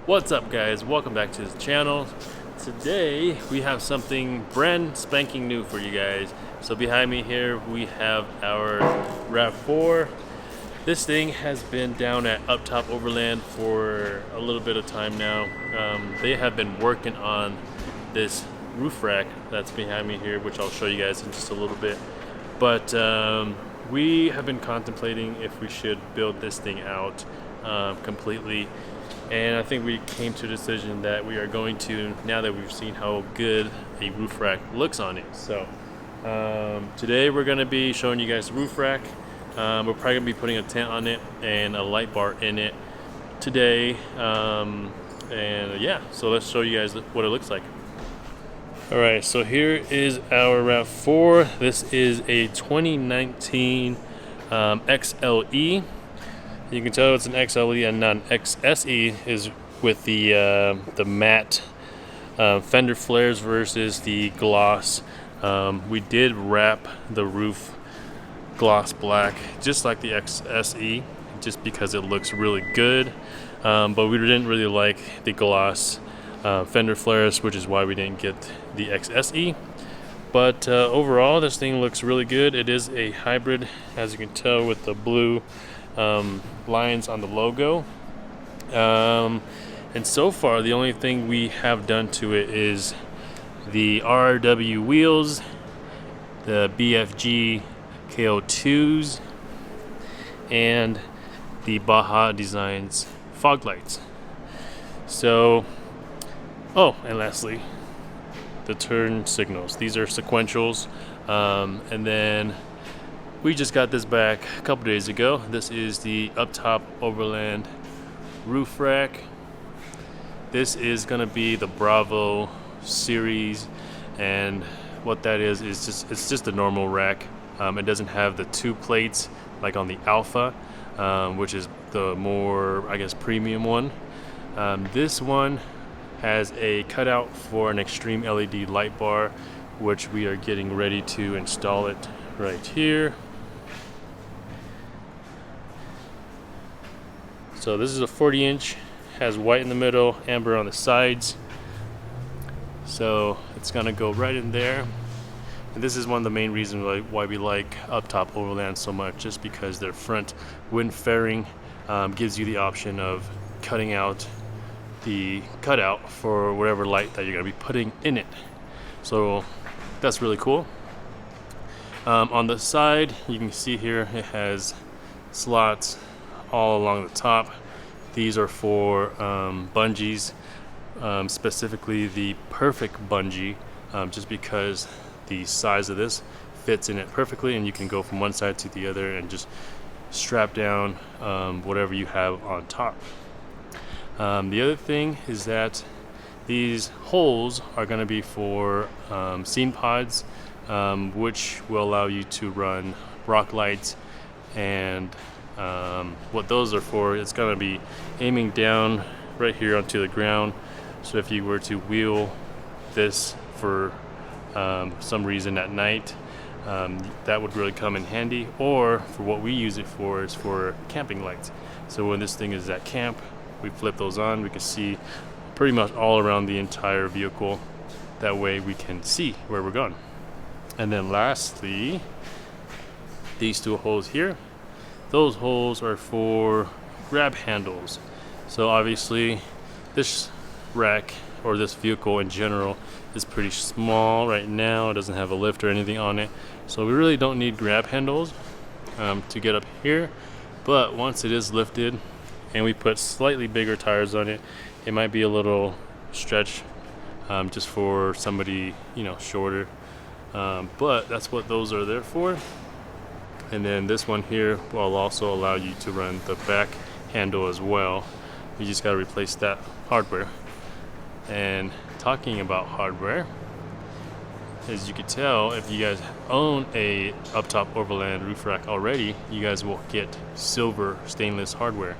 What's up, guys? Welcome back to the channel. Today we have something brand spanking new for you guys. So behind me here we have our RAV4. This thing has been down at upTOP Overland for a little bit of time now. They have been working on this roof rack that's behind me here, which I'll show you guys in just a little bit. But we have been contemplating if we should build this thing out completely. And I think we came to a decision that we are going to, now that we've seen how good a roof rack looks on it. So today we're going to be showing you guys the roof rack. We're probably going to be putting a tent on it and a light bar in it today. And yeah, so let's show you guys what it looks like. Alright, so here is our RAV4. This is a 2019 XLE. You can tell it's an XLE and not an XSE, is with the matte fender flares versus the gloss. We did wrap the roof gloss black just like the XSE, just because it looks really good, but we didn't really like the gloss fender flares, which is why we didn't get the XSE. But overall this thing looks really good. It is a hybrid, as you can tell, with the blue lines on the logo, and so far the only thing we have done to it is the RW wheels, the BFG KO2s, and the Baja Designs fog lights. So, oh, and lastly, the turn signals. These are sequentials, and then we just got this back a couple days ago. This is the upTOP Overland Roof Rack. This is going to be the Bravo series, and what that is it's just a normal rack. It doesn't have the two plates like on the Alpha, which is the more, I guess, premium one. This one has a cutout for an extreme LED light bar, which we are getting ready to install it right here. So this is a 40-inch, has white in the middle, amber on the sides. So it's gonna go right in there. And this is one of the main reasons why we like upTOP Overland so much, just because their front wind fairing gives you the option of cutting out the cutout for whatever light that you're gonna be putting in it. So that's really cool. On the side, you can see here it has slots all along the top. These are for bungees, specifically the perfect bungee, just because the size of this fits in it perfectly, and you can go from one side to the other and just strap down whatever you have on top. The other thing is that these holes are going to be for scene pods, which will allow you to run rock lights. And what those are for, it's going to be aiming down right here onto the ground. So if you were to wheel this for some reason at night, that would really come in handy. Or for what we use it for is for camping lights. So when this thing is at camp, we flip those on, we can see pretty much all around the entire vehicle. That way we can see where we're going. And then lastly, these two holes here, those holes are for grab handles. So obviously this rack, or this vehicle in general, is pretty small right now. It doesn't have a lift or anything on it, so we really don't need grab handles to get up here. But once it is lifted and we put slightly bigger tires on it, it might be a little stretch, just for somebody, you know, shorter, but that's what those are there for. And then this one here will also allow you to run the back handle as well. You just got to replace that hardware. And talking about hardware, as you can tell, if you guys own a upTOP Overland roof rack already, you guys will get silver stainless hardware.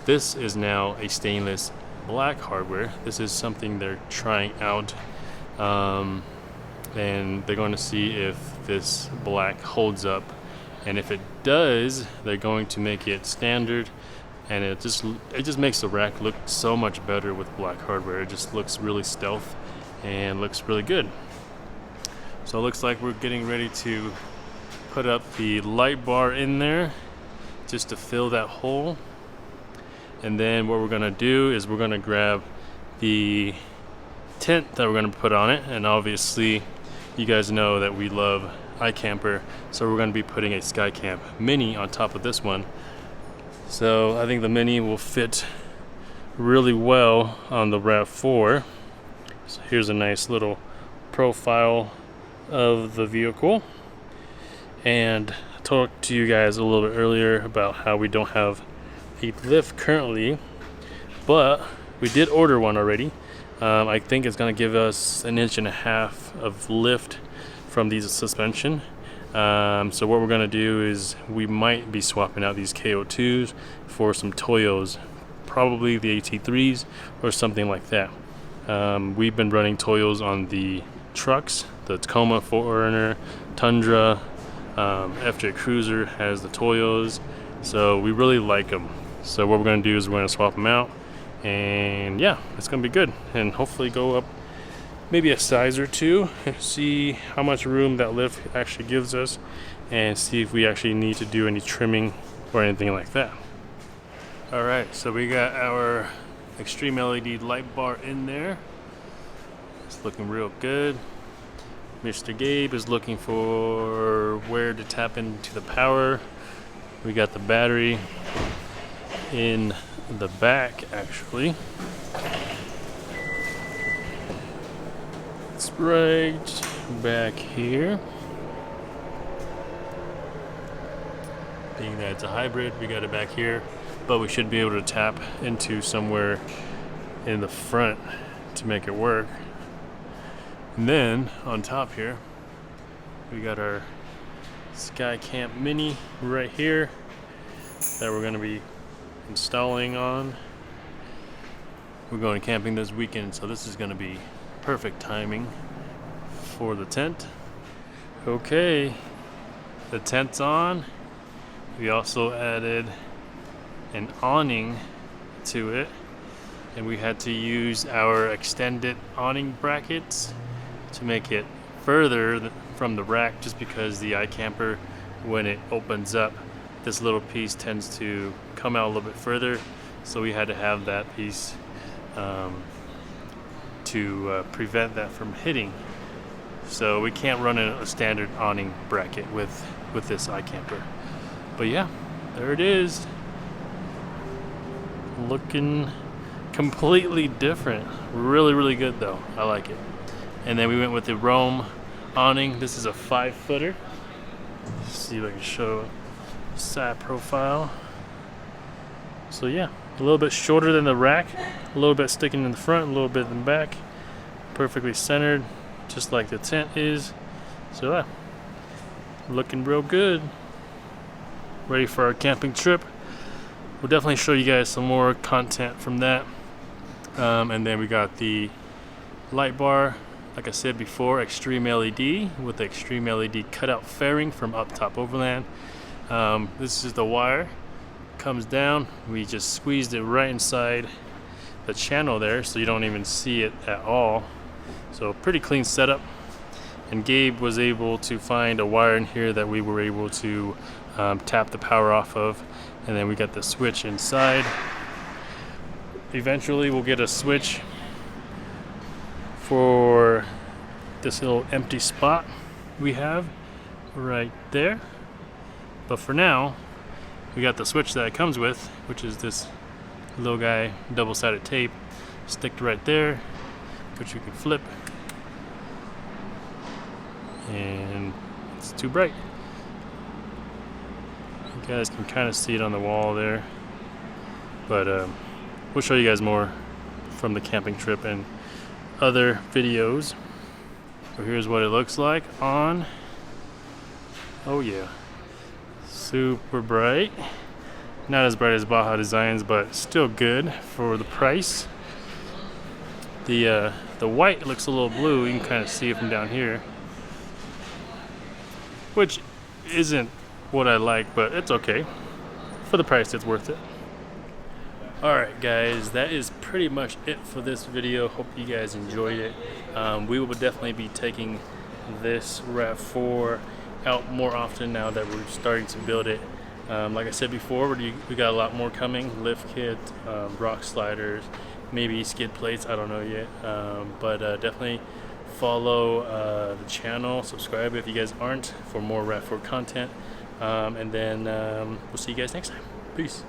This is now a stainless black hardware. This is something they're trying out, and they're going to see if this black holds up. And if it does, they're going to make it standard and it just makes the rack look so much better with black hardware. It just looks really stealth and looks really good. So it looks like we're getting ready to put up the light bar in there just to fill that hole. And then what we're gonna do is we're gonna grab the tent that we're gonna put on it, and obviously you guys know that we love iCamper, so we're gonna be putting a Skycamp Mini on top of this one. So I think the Mini will fit really well on the RAV4. So here's a nice little profile of the vehicle. And I talked to you guys a little bit earlier about how we don't have a lift currently, but we did order one already. I think it's going to give us 1.5 inches of lift from these suspension. So what we're going to do is we might be swapping out these KO2s for some Toyos, probably the AT3s or something like that. We've been running Toyos on the trucks, the Tacoma, 4Runner, Tundra, FJ Cruiser has the Toyos, so we really like them. So what we're going to do is we're going to swap them out, and yeah, it's going to be good, and hopefully go up maybe a size or two, see how much room that lift actually gives us, and see if we actually need to do any trimming or anything like that. Alright, so we got our extreme LED light bar in there. It's looking real good. Mr. Gabe is looking for where to tap into the power. We got the battery in the back, actually. It's right back here. Being that it's a hybrid, we got it back here, but we should be able to tap into somewhere in the front to make it work. And then on top here, we got our Skycamp Mini right here that we're going to be installing on. We're going camping this weekend, so this is going to be perfect timing for the tent. Okay, the tent's on. We also added an awning to it, and we had to use our extended awning brackets to make it further from the rack, just because the iCamper, when it opens up, this little piece tends to come out a little bit further, so we had to have that piece to prevent that from hitting. So we can't run a standard awning bracket with this iCamper. But yeah, there it is, looking completely different. Really good though, I like it. And then we went with the Rome awning. This is a 5-footer. See if I can show side profile. So yeah, a little bit shorter than the rack, a little bit sticking in the front, a little bit in the back, perfectly centered, just like the tent is. So yeah, looking real good. Ready for our camping trip. We'll definitely show you guys some more content from that. And then we got the light bar, like I said before, extreme LED with the extreme LED cutout fairing from upTOP Overland. This is the wire, comes down, we just squeezed it right inside the channel there, so you don't even see it at all. So pretty clean setup. And Gabe was able to find a wire in here that we were able to tap the power off of, and then we got the switch inside. Eventually we'll get a switch for this little empty spot we have right there, but for now we got the switch that it comes with, which is this little guy, double-sided tape, sticked right there, which you can flip, and it's too bright. You guys can kind of see it on the wall there, but we'll show you guys more from the camping trip and other videos. So here's what it looks like on. Oh yeah, super bright. Not as bright as Baja Designs, but still good for the price. The white looks a little blue. You can kind of see it from down here, which isn't what I like, but it's okay. For the price, it's worth it. Alright guys, that is pretty much it for this video. Hope you guys enjoyed it. We will definitely be taking this RAV4 out more often now that we're starting to build it. Like I said before, we got a lot more coming. Lift kit, rock sliders, maybe skid plates, I don't know yet. But definitely follow the channel, subscribe if you guys aren't, for more RAV4 content. And then we'll see you guys next time. Peace.